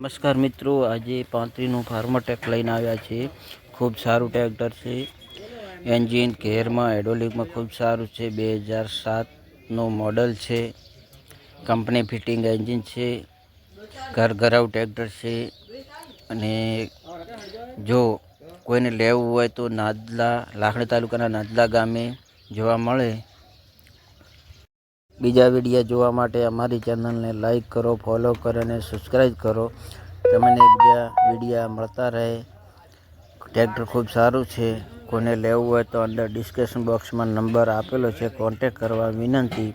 નમસ્કાર મિત્રો, આજે 35નું ફાર્મટેક લઈને આવ્યા છે. ખૂબ સારું ટ્રેક્ટર છે. એન્જિન ગેરમાં હાઇડ્રોલિકમાં ખૂબ સારું છે. 2007નું મોડલ છે. કંપની ફિટિંગ એન્જિન છે. ઘરઘરાવ ટ્રેક્ટર છે. અને જો કોઈને લેવું હોય તો લાખણી તાલુકાના નાદલા ગામે જોવા મળે. બીજા વિડીયો જોવા માટે અમારી ચેનલને લાઈક કરો, ફોલો કરો અને સબસ્ક્રાઈબ કરો. તમને બીજા વિડીયા મળતા રહે. ટ્રેક્ટર ખૂબ સારું છે. કોઈને લેવું હોય તો અંદર ડિસ્ક્રિપ્શન બોક્સમાં નંબર આપેલો છે, કોન્ટેક કરવા વિનંતી.